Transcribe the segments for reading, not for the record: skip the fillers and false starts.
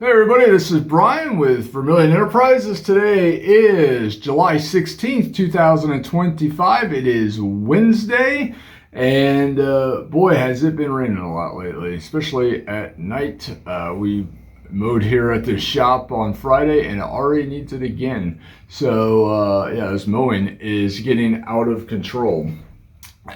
Hey everybody, this is Brian with Vermillion Enterprises. Today is July 16th, 2025. It is Wednesday, and boy, has it been raining a lot lately, especially at night. We mowed here at the shop on Friday, and it already needs it again. So yeah, this mowing is getting out of control.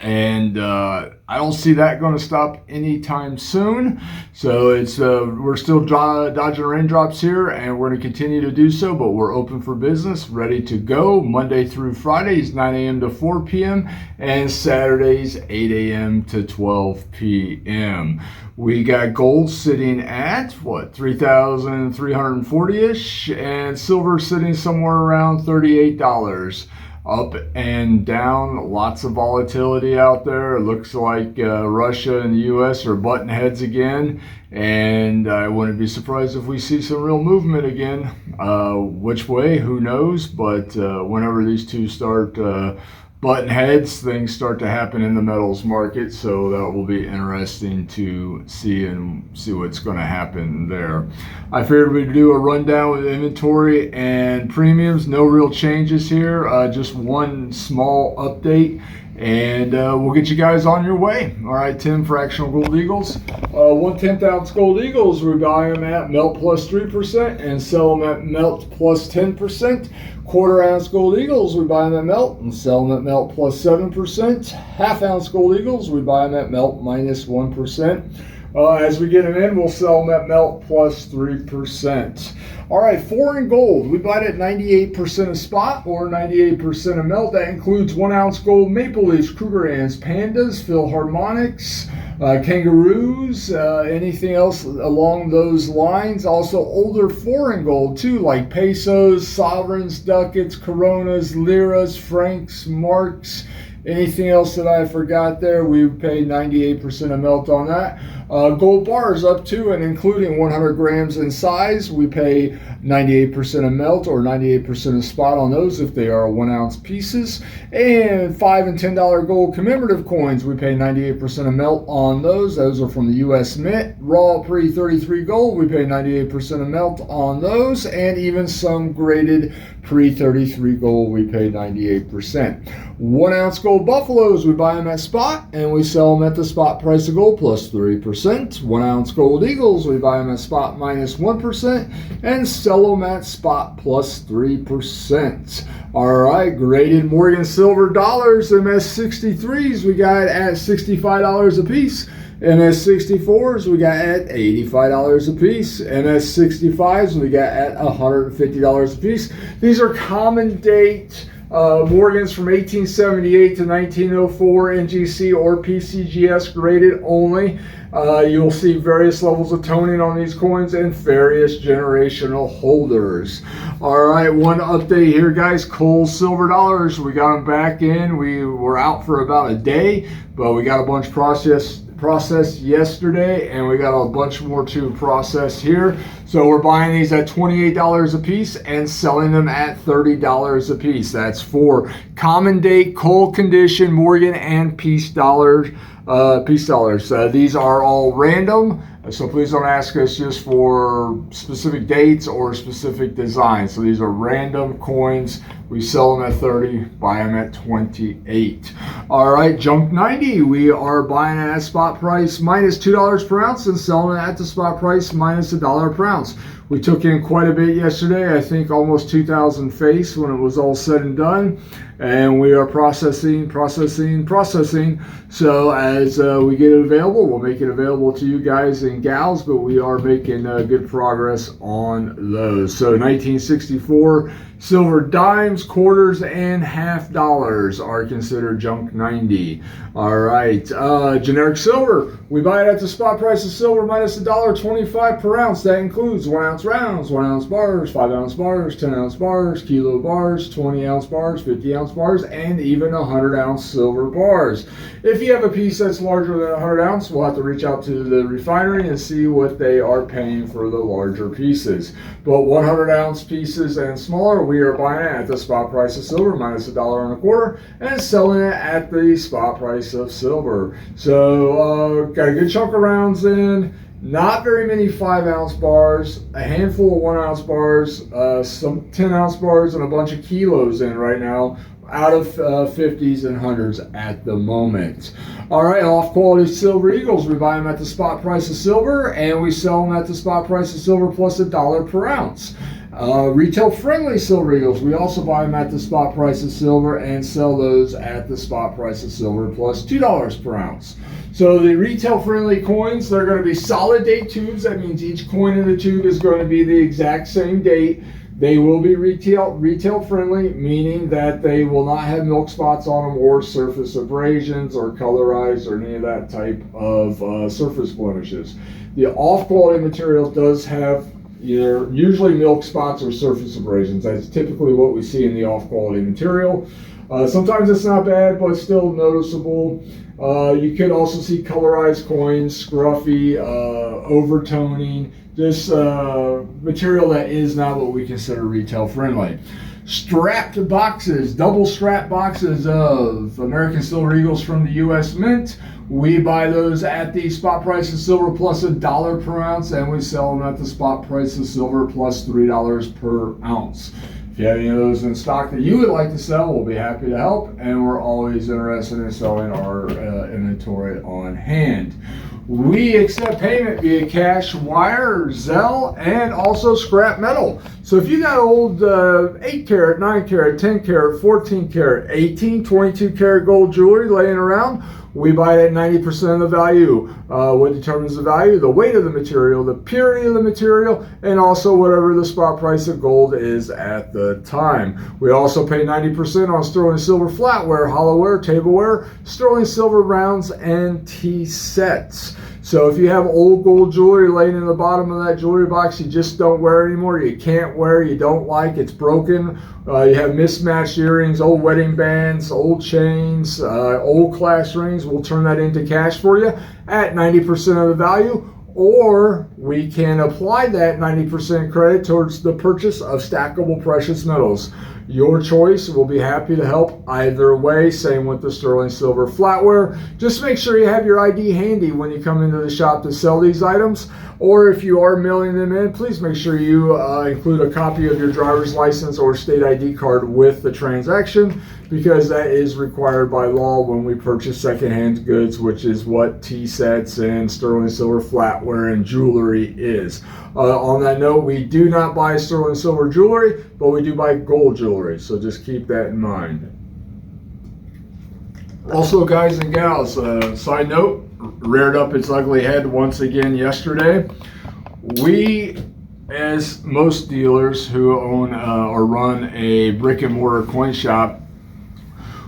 And I don't see that going to stop anytime soon. So it's we're still dodging raindrops here, and we're going to continue to do so. But we're open for business, ready to go. Monday through Fridays, 9 a.m. to 4 p.m. and Saturdays, 8 a.m. to 12 p.m. We got gold sitting at what, 3,340-ish, and silver sitting somewhere around $38. Up and down, lots of volatility out there. It looks like Russia and the U.S. are butting heads again, and I wouldn't be surprised if we see some real movement again. Which way, who knows? But whenever these two start button heads, things start to happen in the metals market, so that will be interesting to see what's going to happen there. I figured we'd do a rundown with inventory and premiums. No real changes here, just one small update, and we'll get you guys on your way. All right, 10 fractional gold eagles. 1/10 ounce gold eagles, we buy them at melt plus 3% and sell them at melt plus 10%. 1/4 ounce gold eagles, we buy them at melt and sell them at melt plus 7%. 1/2 ounce gold eagles, we buy them at melt minus 1%. As we get them in, we'll sell them at melt plus 3%. All right, foreign gold, we buy it at 98% of spot or 98% of melt. That includes 1 ounce gold maple leafs, Krugerrands, pandas, Philharmonics, kangaroos, anything else along those lines. Also older foreign gold too, like pesos, sovereigns, ducats, coronas, liras, francs, marks. Anything else that I forgot there, we pay 98% of melt on that. Gold bars up to and including 100 grams in size, we pay 98% of melt or 98% of spot on those if they are 1 ounce pieces. And $5 and $10 gold commemorative coins, we pay 98% of melt on those. Those are from the U.S. Mint. Raw pre-33 gold, we pay 98% of melt on those. And even some graded pre-33 gold, we pay 98%. 1 ounce gold buffaloes, we buy them at spot and we sell them at the spot price of gold plus 3%. 1 ounce gold eagles, we buy them at spot minus 1% and sell them at spot plus 3%. All right, graded Morgan silver dollars, MS63s, we got at $65 a piece. MS64s we got at $85 a piece. MS65s we got at $150 a piece. These are common date Morgans from 1878 to 1904, NGC or PCGS graded only. You'll see various levels of toning on these coins and various generational holders. All right, one update here, guys. Coal silver dollars, we got them back in. We were out for about a day, but we got a bunch processed yesterday, and we got a bunch more to process here. So we're buying these at $28 a piece and selling them at $30 a piece. That's for common date, coal condition, Morgan, and piece dollars. These are all random, so please don't ask us just for specific dates or specific designs. So these are random coins. We sell them at 30, buy them at 28. All right, junk 90, we are buying it at spot price minus $2 per ounce and selling it at the spot price minus $1 per ounce. We took in quite a bit yesterday, I think almost 2,000 face when it was all said and done. And we are processing. So as we get it available, we'll make it available to you guys and gals, but we are making good progress on those. So 1964 silver dimes, quarters, and $half are considered junk 90. All right, generic silver, we buy it at the spot price of silver minus $1.25 per ounce. That includes 1 ounce rounds, 1 ounce bars, 5 ounce bars, 10 ounce bars, kilo bars, 20 ounce bars, 50 ounce bars, and even 100 ounce silver bars. If you have a piece that's larger than 100 ounce, we'll have to reach out to the refinery and see what they are paying for the larger pieces. But 100 ounce pieces and smaller, we are buying it at the spot price of silver minus $1.25 and selling it at the spot price of silver. So got a good chunk of rounds in. Not very many 5-ounce bars, a handful of 1-ounce bars, some 10-ounce bars, and a bunch of kilos in right now, out of 50s and 100s at the moment. All right, off-quality Silver Eagles, we buy them at the spot price of silver, and we sell them at the spot price of silver plus $1 per ounce. Retail-friendly Silver Eagles, we also buy them at the spot price of silver and sell those at the spot price of silver plus $2 per ounce. So the retail-friendly coins, they're going to be solid date tubes. That means each coin in the tube is going to be the exact same date. They will be retail-friendly, meaning that they will not have milk spots on them or surface abrasions or colorized or any of that type of surface blemishes. The off-quality material does have either usually milk spots or surface abrasions. That's typically what we see in the off-quality material. Sometimes it's not bad, but still noticeable. You could also see colorized coins, scruffy, overtoning, just material that is not what we consider retail friendly. Strapped boxes, double strap boxes of American Silver Eagles from the U.S. Mint. We buy those at the spot price of silver plus $1 per ounce, and we sell them at the spot price of silver plus $3 per ounce. If you have any of those in stock that you would like to sell, we'll be happy to help, and we're always interested in selling our inventory on hand. We accept payment via cash, wire, Zelle, and also scrap metal. So if you got old 8 karat, 9 karat, 10 karat, 14 karat, 18, 22 karat gold jewelry laying around, we buy it at 90% of the value. What determines the value? The weight of the material, the purity of the material, and also whatever the spot price of gold is at the time. We also pay 90% on sterling silver flatware, hollowware, tableware, sterling silver rounds, and tea sets. So if you have old gold jewelry laying in the bottom of that jewelry box you just don't wear anymore, you can't wear, you don't like, it's broken, you have mismatched earrings, old wedding bands, old chains, old class rings, we'll turn that into cash for you at 90% of the value, or we can apply that 90% credit towards the purchase of stackable precious metals. Your choice. We'll be happy to help either way. Same with the sterling silver flatware. Just make sure you have your ID handy when you come into the shop to sell these items. Or if you are mailing them in, please make sure you include a copy of your driver's license or state ID card with the transaction, because that is required by law when we purchase secondhand goods, which is what tea sets and sterling silver flatware and jewelry is. On that note, we do not buy sterling silver jewelry, but we do buy gold jewelry, so just keep that in mind. Also, guys and gals, side note, reared up its ugly head once again yesterday. We, as most dealers who own or run a brick and mortar coin shop,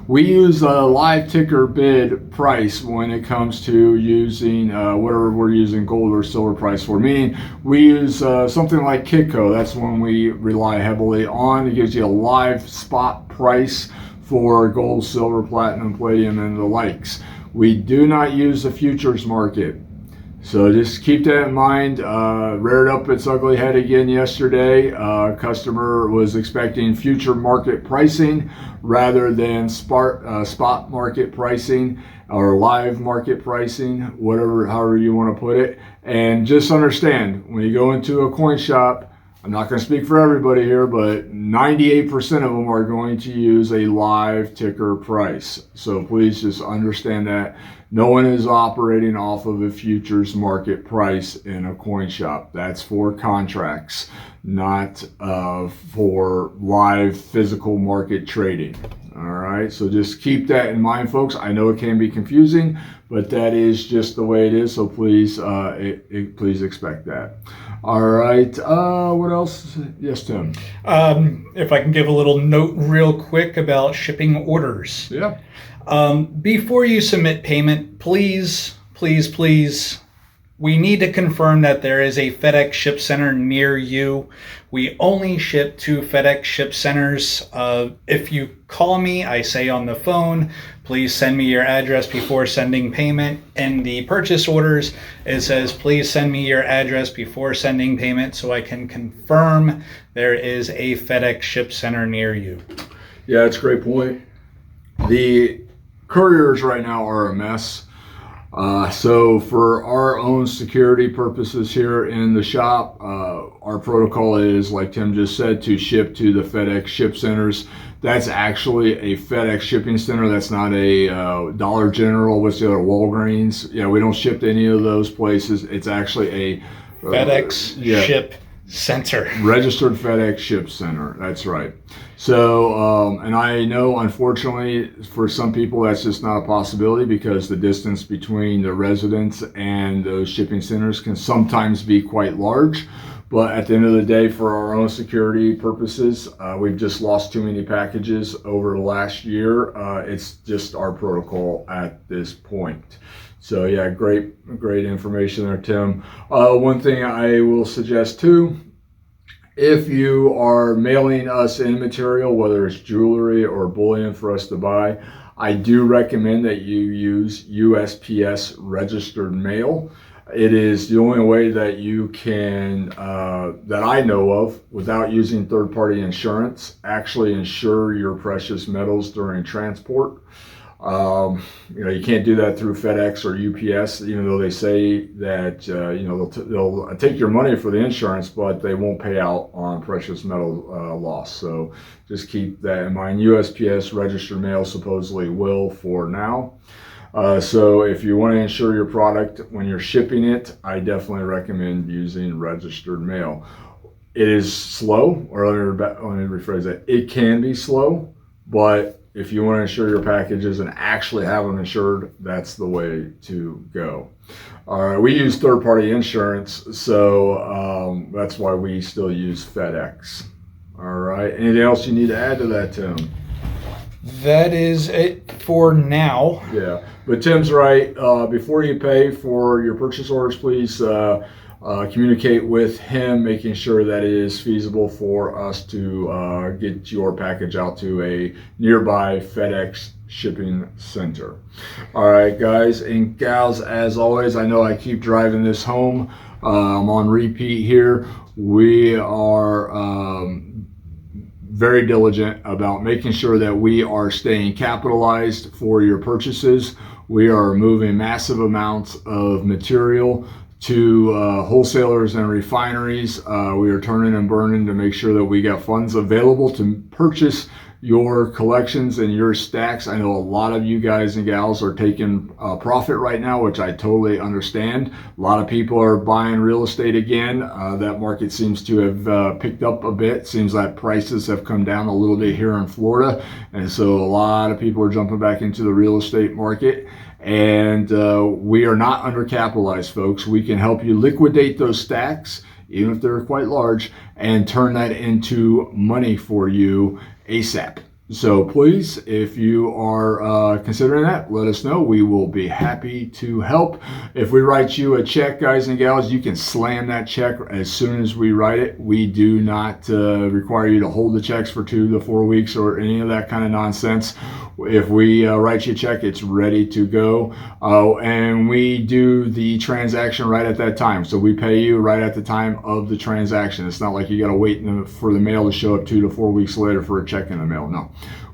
we use a live ticker bid price when it comes to using whatever we're using gold or silver price for. Meaning we use something like Kitco. That's one we rely heavily on. It gives you a live spot price for gold, silver, platinum, palladium, and the likes. We do not use the futures market. So just keep that in mind. Reared up its ugly head again yesterday. Customer was expecting future market pricing rather than spot market pricing or live market pricing, however you want to put it. And just understand, when you go into a coin shop, I'm not going to speak for everybody here, but 98% of them are going to use a live ticker price. So please just understand that no one is operating off of a futures market price in a coin shop. That's for contracts, not for live physical market trading. All right, so just keep that in mind, folks. I know it can be confusing, but that is just the way it is. So please, please expect that. All right, what else? Yes, Tim. If I can give a little note real quick about shipping orders. Yeah. Before you submit payment, please, we need to confirm that there is a FedEx Ship Center near you. We only ship to FedEx Ship Centers. If you call me, I say on the phone, please send me your address before sending payment. In the purchase orders, it says, please send me your address before sending payment so I can confirm there is a FedEx Ship Center near you. Yeah, that's a great point. The couriers right now are a mess. So for our own security purposes here in the shop, our protocol is, like Tim just said, to ship to the FedEx Ship Centers. That's actually a FedEx shipping center. That's not a Dollar General, what's the other, Walgreens. Yeah, we don't ship to any of those places. It's actually a FedEx Ship Center. Registered FedEx Ship Center. That's right. So, and I know, unfortunately, for some people, that's just not a possibility because the distance between the residents and those shipping centers can sometimes be quite large. But at the end of the day, for our own security purposes, we've just lost too many packages over the last year. It's just our protocol at this point. So yeah, great information there, Tim. One thing I will suggest too, if you are mailing us in material, whether it's jewelry or bullion for us to buy, I do recommend that you use USPS registered mail. It is the only way that you can, that I know of, without using third-party insurance, actually insure your precious metals during transport. You can't do that through FedEx or UPS, even though they say that, they'll take your money for the insurance, but they won't pay out on precious metal loss. So just keep that in mind. USPS registered mail supposedly will for now. So if you want to insure your product when you're shipping it, I definitely recommend using registered mail. It is slow, or let me rephrase that. It can be slow, but if you want to insure your packages and actually have them insured, that's the way to go. All right, we use third-party insurance, so that's why we still use FedEx. All right, anything else you need to add to that, Tim? That is it for now. Yeah, but Tim's right. Before you pay for your purchase orders, please communicate with him, making sure that it is feasible for us to get your package out to a nearby FedEx shipping center. All right, guys and gals, as always, I know I keep driving this home. I'm on repeat here. We are very diligent about making sure that we are staying capitalized for your purchases. We are moving massive amounts of material to wholesalers and refineries. We are turning and burning to make sure that we got funds available to purchase your collections and your stacks. I know a lot of you guys and gals are taking profit right now, which I totally understand. A lot of people are buying real estate again. That market seems to have picked up a bit. Seems like prices have come down a little bit here in Florida. And so a lot of people are jumping back into the real estate market. And we are not undercapitalized, folks. We can help you liquidate those stacks, even if they're quite large, and turn that into money for you ASAP. So please, if you are considering that, let us know. We will be happy to help. If we write you a check, guys and gals, you can slam that check as soon as we write it. We do not require you to hold the checks for 2 to 4 weeks or any of that kind of nonsense. If we write you a check, it's ready to go. And we do the transaction right at that time. So we pay you right at the time of the transaction. It's not like you got to wait for the mail to show up 2 to 4 weeks later for a check in the mail. No.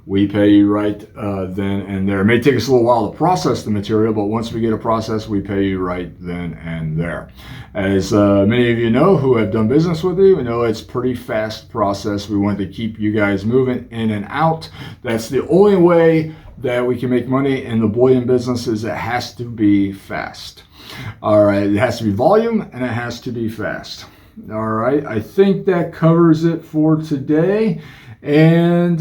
We pay you right then and there. It may take us a little while to process the material, but once we get it processed, we pay you right then and there. As many of you know who have done business with you, know it's a pretty fast process. We want to keep you guys moving in and out. That's the only way that we can make money in the bullion business. Is it has to be fast. All right, it has to be volume and it has to be fast. All right, I think that covers it for today. And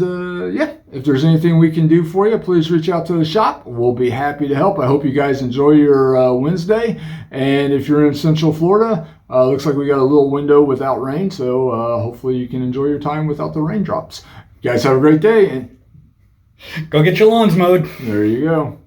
yeah, if there's anything we can do for you, please reach out to the shop. We'll be happy to help. I hope you guys enjoy your Wednesday. And if you're in Central Florida, looks like we got a little window without rain. So hopefully you can enjoy your time without the raindrops. You guys have a great day. And go get your lawns mowed. there you go.